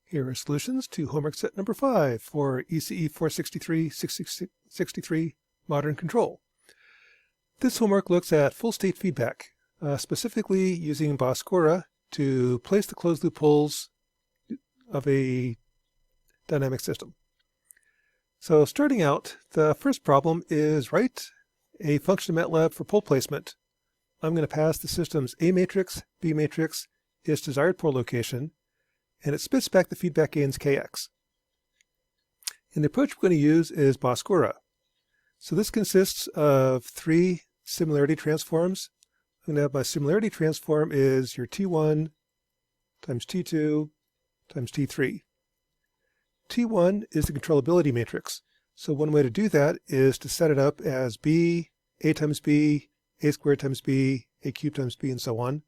Here are solutions to homework set number 5 for ECE 463-63 Modern Control. This homework looks at full state feedback, specifically using Gura to place the closed loop poles of a dynamic system. So starting out, the first problem is write a function in MATLAB for pole placement. I'm going to pass the system's A matrix, B matrix, its desired pole location, and it spits back the feedback gains kx. And the approach we're going to use is Gura. So this consists of 3 similarity transforms. I'm going to have my similarity transform is your T1 times T2 times T3. T1 is the controllability matrix. So one way to do that is to set it up as B, A times B, A squared times B, A cubed times B, and so on.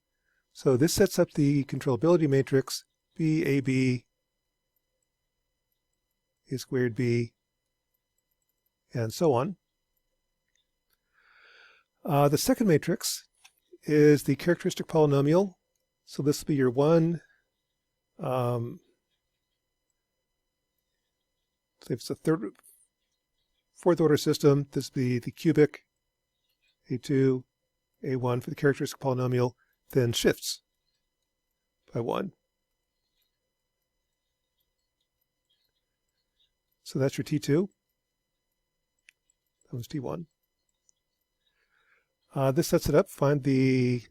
So this sets up the controllability matrix B, A, B, A squared B, and so on. The second matrix is the characteristic polynomial. So this will be your 1. So if it's a fourth order system, this will be the cubic A2, A1 for the characteristic polynomial, then shifts by 1. So that's your T2. That was T1. This sets it up. Find the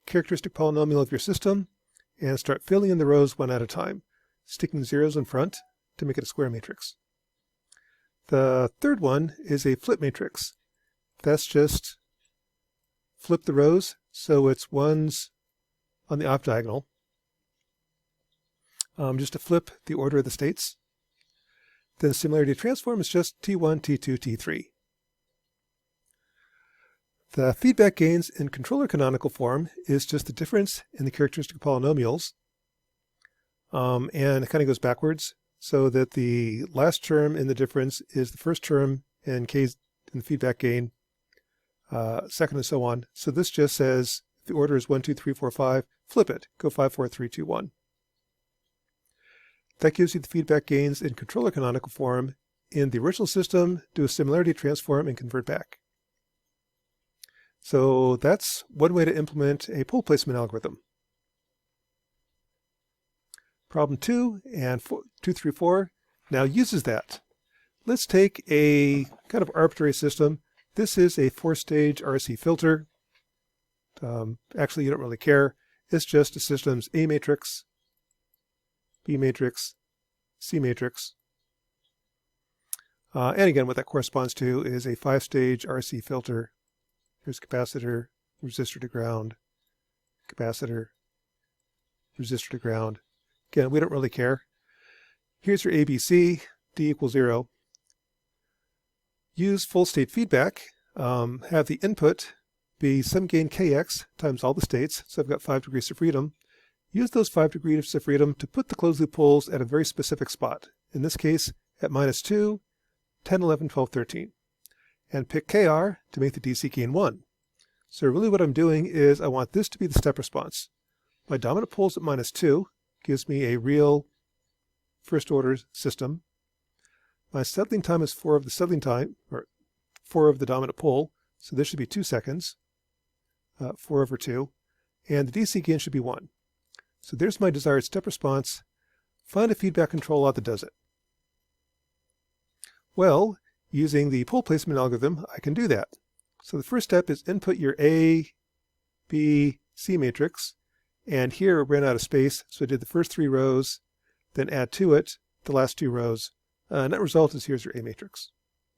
characteristic polynomial of your system and start filling in the rows one at a time, sticking zeros in front to make it a square matrix. The third one is a flip matrix. That's just flip the rows so it's 1s on the off diagonal, just to flip the order of the states. Then similarity transform is just T1, T2, T3. The feedback gains in controller canonical form is just the difference in the characteristic polynomials. And it kind of goes backwards so that the last term in the difference is the first term in K's in the feedback gain, second and so on. So this just says if the order is 1, 2, 3, 4, 5, flip it. Go 5, 4, 3, 2, 1. That gives you the feedback gains in controller canonical form. In the original system, do a similarity transform and convert back. So that's one way to implement a pole placement algorithm. Problem 2 and 2, 3, 4 now uses that. Let's take a kind of arbitrary system. This is a 4-stage RC filter. Actually, you don't really care. It's just a system's A matrix, B matrix, C matrix. And again, what that corresponds to is a 5-stage RC filter. Here's capacitor, resistor to ground, capacitor, resistor to ground. Again, we don't really care. Here's your ABC, D equals 0. Use full state feedback. Have the input be some gain kx times all the states. So I've got 5 degrees of freedom. Use those 5 degrees of freedom to put the closed loop poles at a very specific spot. In this case, at -2, 10, 11, 12, 13. And pick kr to make the DC gain 1. So really what I'm doing is I want this to be the step response. My dominant poles at -2 gives me a real first order system. My settling time is 4 of the settling time, or 4 of the dominant pole. So this should be 2 seconds, 4 over 2. And the DC gain should be 1. So there's my desired step response. Find a feedback control law that does it. Well, using the pole placement algorithm, I can do that. So the first step is input your A, B, C matrix. And here we ran out of space, so I did the first 3 rows, then add to it the last 2 rows. Net result is here's your A matrix.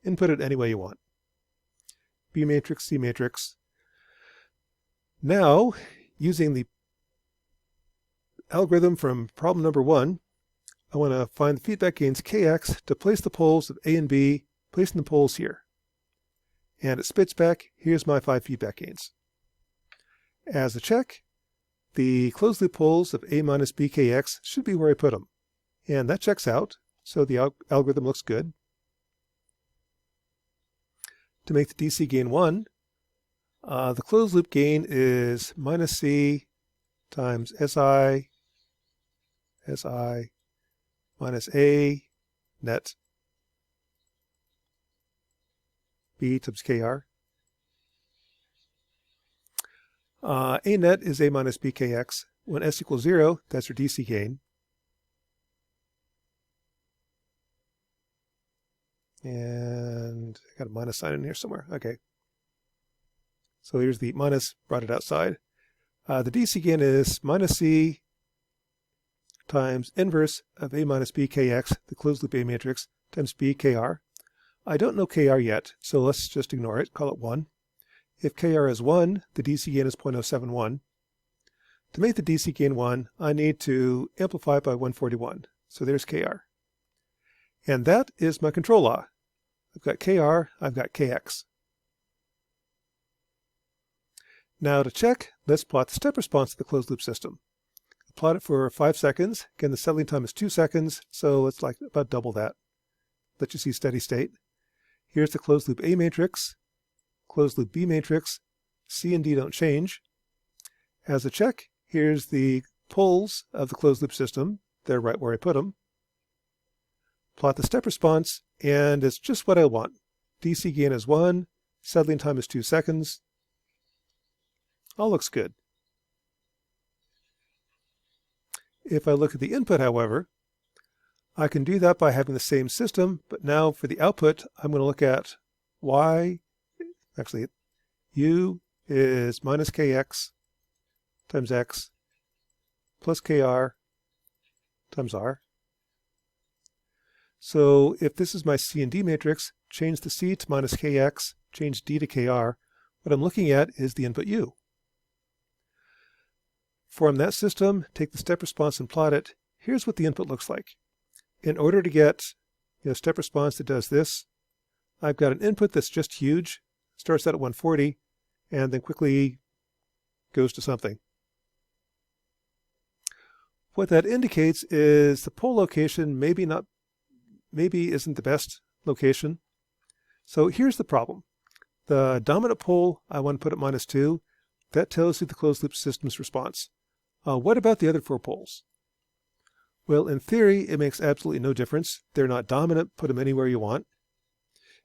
Input it any way you want. B matrix, C matrix. Now, using the algorithm from problem number 1, I want to find the feedback gains kx to place the poles of A and B, placing the poles here. And it spits back, here's my 5 feedback gains. As a check, the closed loop poles of A minus BKX should be where I put them. And that checks out, so the algorithm looks good. To make the DC gain 1, the closed loop gain is minus C times SI, SI, minus A net B times KR. A net is A minus BKX. When S equals 0, that's your DC gain. And I got a minus sign in here somewhere. Okay. So here's the minus, brought it outside. The DC gain is minus C times inverse of A minus BKX, the closed loop A matrix, times BKR. I don't know KR yet, so let's just ignore it, call it 1. If KR is 1, the DC gain is 0.071. To make the DC gain 1, I need to amplify it by 141. So there's KR. And that is my control law. I've got KR, I've got KX. Now to check, let's plot the step response to the closed loop system. Plot it for 5 seconds. Again, the settling time is 2 seconds, so it's like about double that. Let you see steady state. Here's the closed loop A matrix, closed loop B matrix. C and D don't change. As a check, here's the poles of the closed loop system. They're right where I put them. Plot the step response, and it's just what I want. DC gain is 1, settling time is 2 seconds. All looks good. If I look at the input, however, I can do that by having the same system, but now for the output, I'm going to look at Y, actually U is minus KX times X plus KR times R. So if this is my C and D matrix, change the C to minus KX, change D to KR. What I'm looking at is the input U. Form that system, take the step response and plot it. Here's what the input looks like. In order to get a step response that does this, I've got an input that's just huge, starts out at 140, and then quickly goes to something. What that indicates is the pole location maybe isn't the best location. So here's the problem. The dominant pole I want to put at -2. That tells you the closed loop system's response. What about the other 4 poles? Well, in theory, it makes absolutely no difference. They're not dominant. Put them anywhere you want.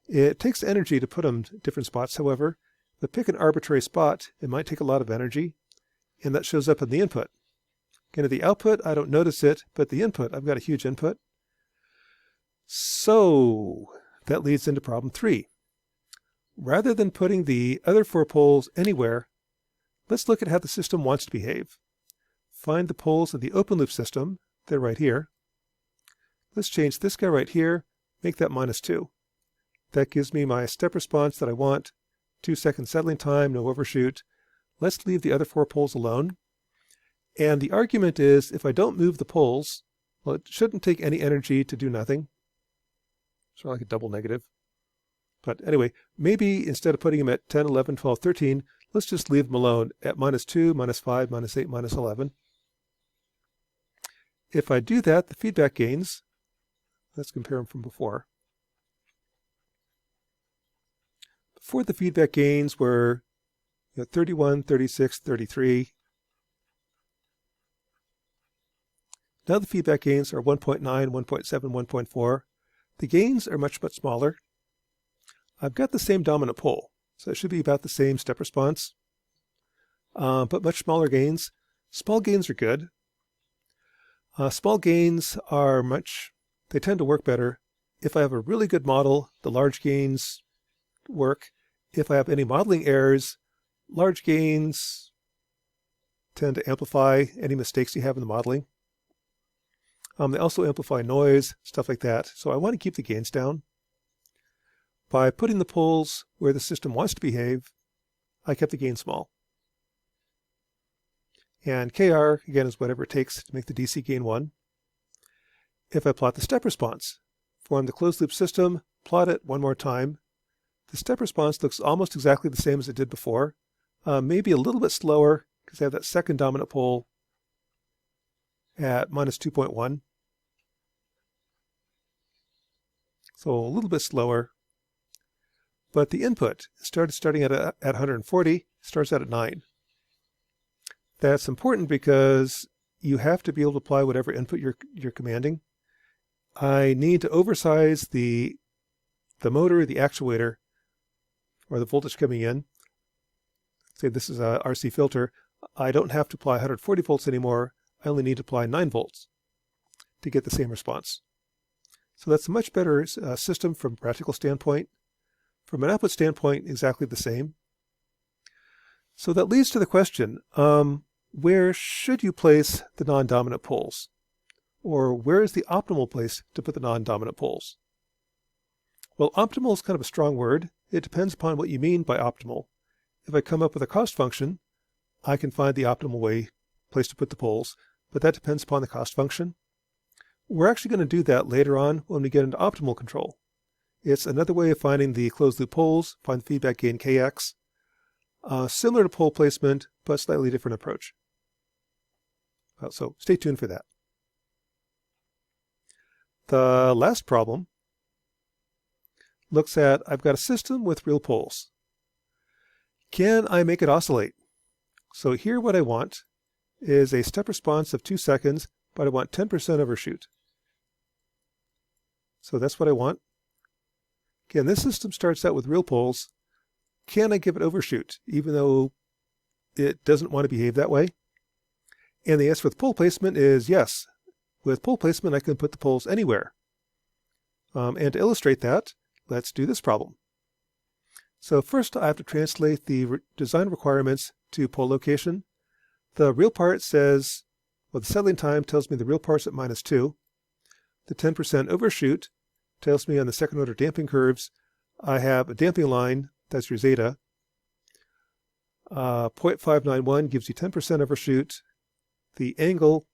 It takes energy to put them in different spots, however. But pick an arbitrary spot. It might take a lot of energy, and that shows up in the input. Again, at the output, I don't notice it, but the input, I've got a huge input. So that leads into problem 3. Rather than putting the other 4 poles anywhere, let's look at how the system wants to behave. Find the poles in the open loop system. They're right here. Let's change this guy right here, make that -2. That gives me my step response that I want. 2-second settling time, no overshoot. Let's leave the other 4 poles alone. And the argument is, if I don't move the poles, well, it shouldn't take any energy to do nothing. Sort of like a double negative. But anyway, maybe instead of putting them at 10, 11, 12, 13, let's just leave them alone at -2, -5, -8, -11. If I do that, the feedback gains, let's compare them from before. Before the feedback gains were 31, 36, 33. Now the feedback gains are 1.9, 1.7, 1.4. The gains are much, much smaller. I've got the same dominant pole, so it should be about the same step response, but much smaller gains. Small gains are good. Small gains are they tend to work better. If I have a really good model, the large gains work. If I have any modeling errors, large gains tend to amplify any mistakes you have in the modeling. They also amplify noise, stuff like that. So I want to keep the gains down. By putting the poles where the system wants to behave, I kept the gain small. And KR, again, is whatever it takes to make the DC gain 1. If I plot the step response, form the closed loop system, plot it one more time, the step response looks almost exactly the same as it did before, maybe a little bit slower because I have that second dominant pole at -2.1. So a little bit slower. But the input starting at 140, starts out at 9. That's important because you have to be able to apply whatever input you're commanding. I need to oversize the motor, the actuator, or the voltage coming in. Say this is a RC filter. I don't have to apply 140 volts anymore. I only need to apply 9 volts to get the same response. So that's a much better system from a practical standpoint. From an output standpoint, exactly the same. So that leads to the question, where should you place the non-dominant poles? Or where is the optimal place to put the non-dominant poles? Well, optimal is kind of a strong word. It depends upon what you mean by optimal. If I come up with a cost function, I can find the optimal place to put the poles, but that depends upon the cost function. We're actually going to do that later on when we get into optimal control. It's another way of finding the closed loop poles, find the feedback gain Kx. Similar to pole placement, but slightly different approach. So stay tuned for that. The last problem looks at, I've got a system with real poles. Can I make it oscillate? So here what I want is a step response of 2 seconds, but I want 10% overshoot. So that's what I want. Again, this system starts out with real poles. Can I give it overshoot, even though it doesn't want to behave that way? And the answer with pole placement is yes. With pole placement, I can put the poles anywhere. And to illustrate that, let's do this problem. So first, I have to translate the design requirements to pole location. The real part says, well, the settling time tells me the real part's at -2. The 10% overshoot tells me on the second order damping curves, I have a damping line, that's your zeta. 0.591 gives you 10% overshoot. The angle,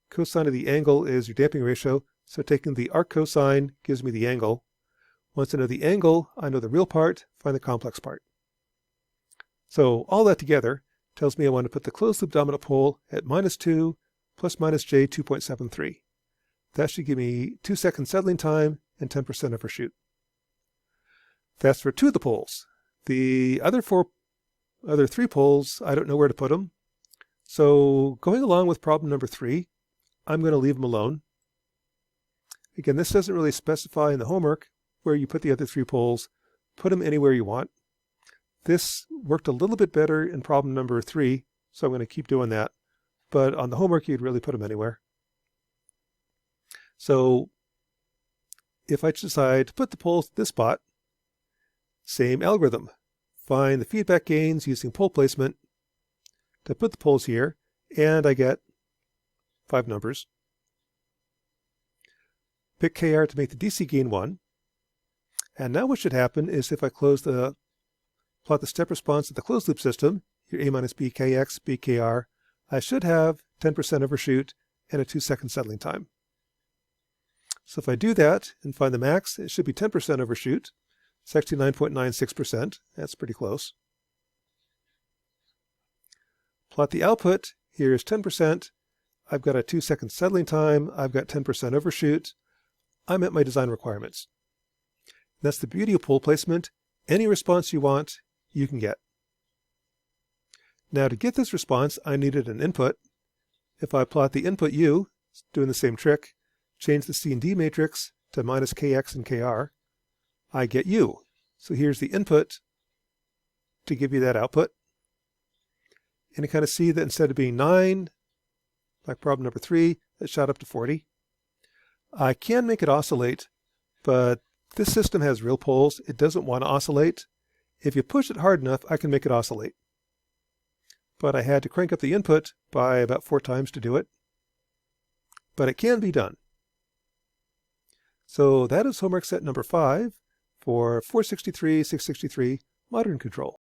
cosine of the angle is your damping ratio, so taking the arc cosine gives me the angle. Once I know the angle, I know the real part, find the complex part. So all that together tells me I want to put the closed loop dominant pole at -2 plus minus j 2.73. That should give me 2 second settling time and 10% overshoot. That's for 2 of the poles. The other 3 poles, I don't know where to put them. So going along with problem number 3, I'm going to leave them alone. Again, this doesn't really specify in the homework where you put the other 3 poles. Put them anywhere you want. This worked a little bit better in problem number 3, so I'm going to keep doing that. But on the homework, you'd really put them anywhere. So if I decide to put the poles at this spot, same algorithm. Find the feedback gains using pole placement to put the poles here, and I get 5 numbers. Pick Kr to make the DC gain 1. And now what should happen is if I plot the step response of the closed loop system, your A minus B Kx, B Kr, I should have 10% overshoot and a 2 second settling time. So if I do that and find the max, it should be 10% overshoot, 69.96%. That's pretty close. Plot the output. Here's 10%. I've got a 2 second settling time. I've got 10% overshoot. I'm at my design requirements. That's the beauty of pole placement. Any response you want, you can get. Now to get this response, I needed an input. If I plot the input u, doing the same trick, change the C and D matrix to minus Kx and Kr, I get u. So here's the input to give you that output. And you kind of see that instead of being 9, like problem number 3, it shot up to 40. I can make it oscillate, but this system has real poles. It doesn't want to oscillate. If you push it hard enough, I can make it oscillate. But I had to crank up the input by about 4 times to do it. But it can be done. So that is homework set number 5 for 463, 663 modern control.